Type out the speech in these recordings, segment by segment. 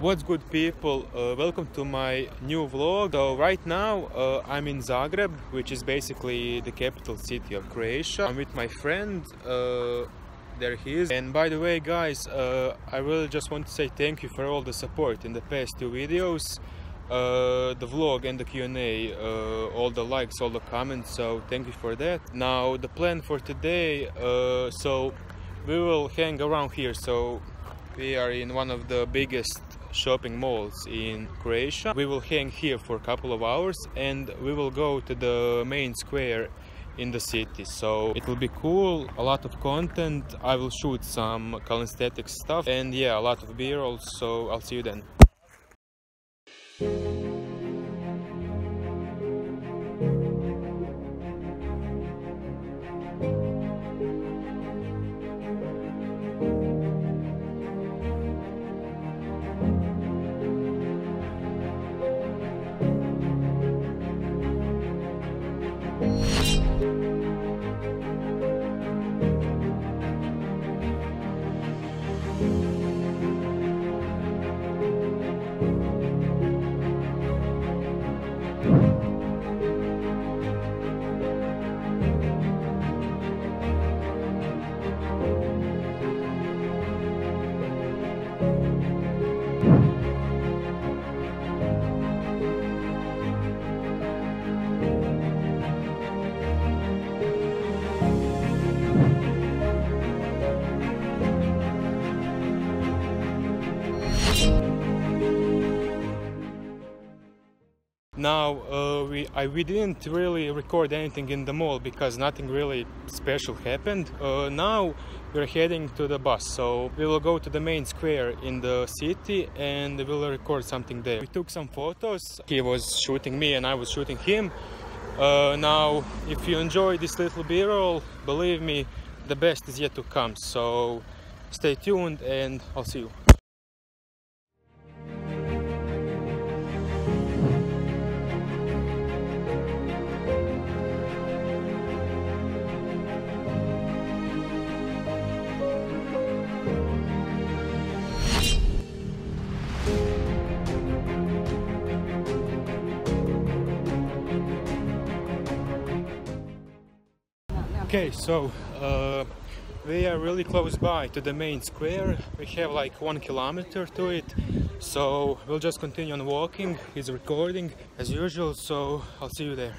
What's good, people? Welcome to my new vlog. So right now I'm in Zagreb, which is basically the capital city of Croatia. I'm with my friend, there he is. And by the way, guys, I really just want to say thank you for all the support in the past two videos, the vlog and the Q&A, all the likes, all the comments, so thank you for that. Now the plan for today, so we will hang around here. So we are in one of the biggest shopping malls in Croatia. We will hang here for a couple of hours and we will go to the main square in the city. So it will be cool, a lot of content. I will shoot some calisthenics stuff and yeah, a lot of b-rolls. So I'll see you then. Now we didn't really record anything in the mall because nothing really special happened. Now we're heading to the bus, so we will go to the main square in the city and we'll record something there. We took some photos. He was shooting me and I was shooting him. Now if you enjoy this little b-roll, believe me, the best is yet to come, so stay tuned and I'll see you. Okay, so we are really close by to the main square. We have like 1 kilometer to it, so we'll just continue on walking. He's recording as usual, so I'll see you there.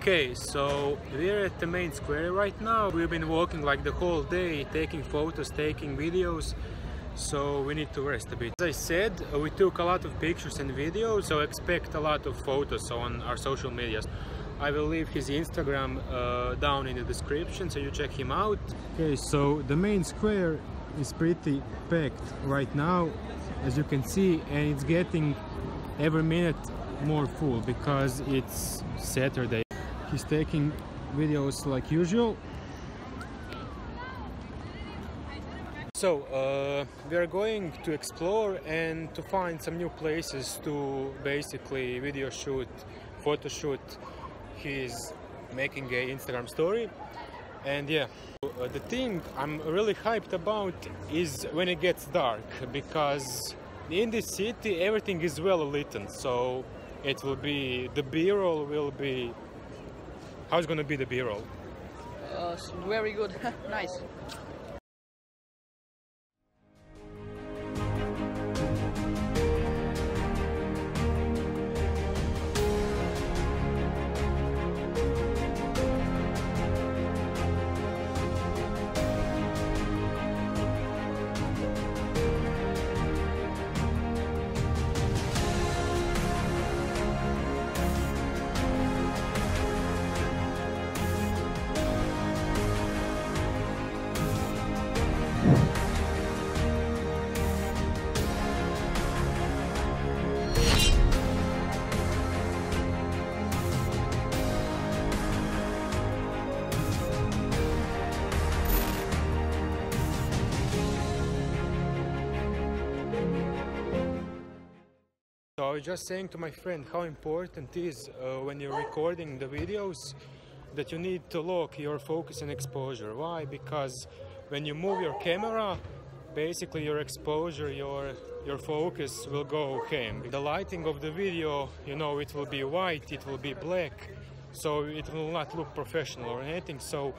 Okay, so we're at the main square right now. We've been walking like the whole day, taking photos, taking videos, so we need to rest a bit. As I said, we took a lot of pictures and videos, so expect a lot of photos on our social medias. I will leave his Instagram down in the description, so you check him out. Okay, so the main square is pretty packed right now, as you can see, and it's getting every minute more full because it's Saturday. He's taking videos like usual. So we are going to explore and to find some new places to basically video shoot, photo shoot. He's making an Instagram story, and yeah, the thing I'm really hyped about is when it gets dark, because in this city everything is well lit, so it will be, the b-roll will be, how's gonna be the b-roll? Very good. Nice. I was just saying to my friend how important it is when you're recording the videos that you need to lock your focus and exposure. Why? Because when you move your camera, basically your exposure, your focus will go ham. The lighting of the video, you know, it will be white, it will be black, so it will not look professional or anything. So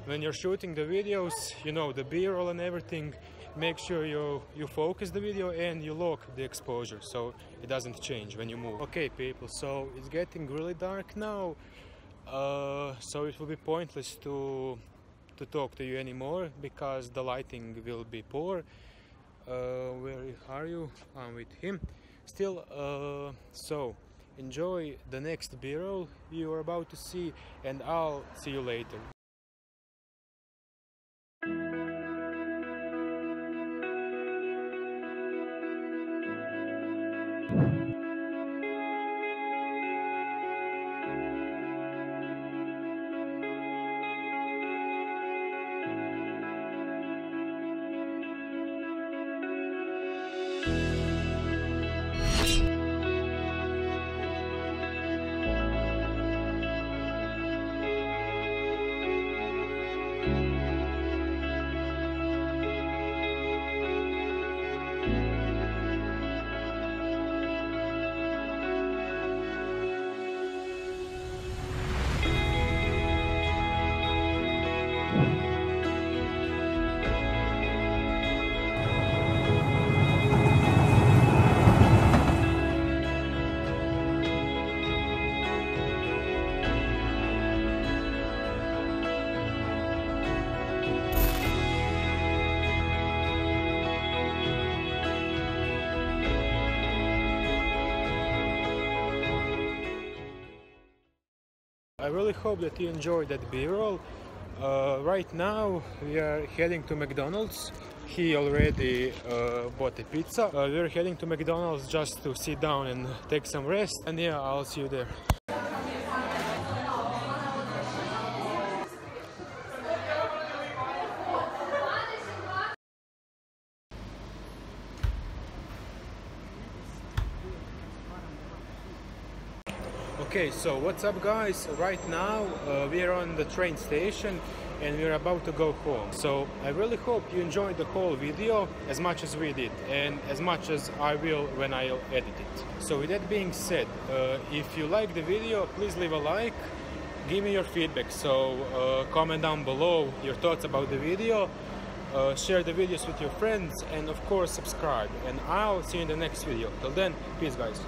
when you're shooting the videos, you know, the B-roll and everything, make sure you focus the video and you lock the exposure so it doesn't change when you move. Okay people, so it's getting really dark now, so it will be pointless to talk to you anymore because the lighting will be poor. Where are you? I'm with him still. So enjoy the next B-roll you are about to see, and I'll see you later. I really hope that you enjoyed that B-roll. Right now we are heading to McDonald's. He already bought a pizza. We're heading to McDonald's just to sit down and take some rest. And yeah, I'll see you there. Okay, so what's up guys? Right now we are on the train station and we're about to go home. So I really hope you enjoyed the whole video as much as we did and as much as I will when I'll edit it. So with that being said, if you like the video, please leave a like, give me your feedback, so comment down below your thoughts about the video, share the videos with your friends, and of course subscribe, and I'll see you in the next video. Till then, peace guys.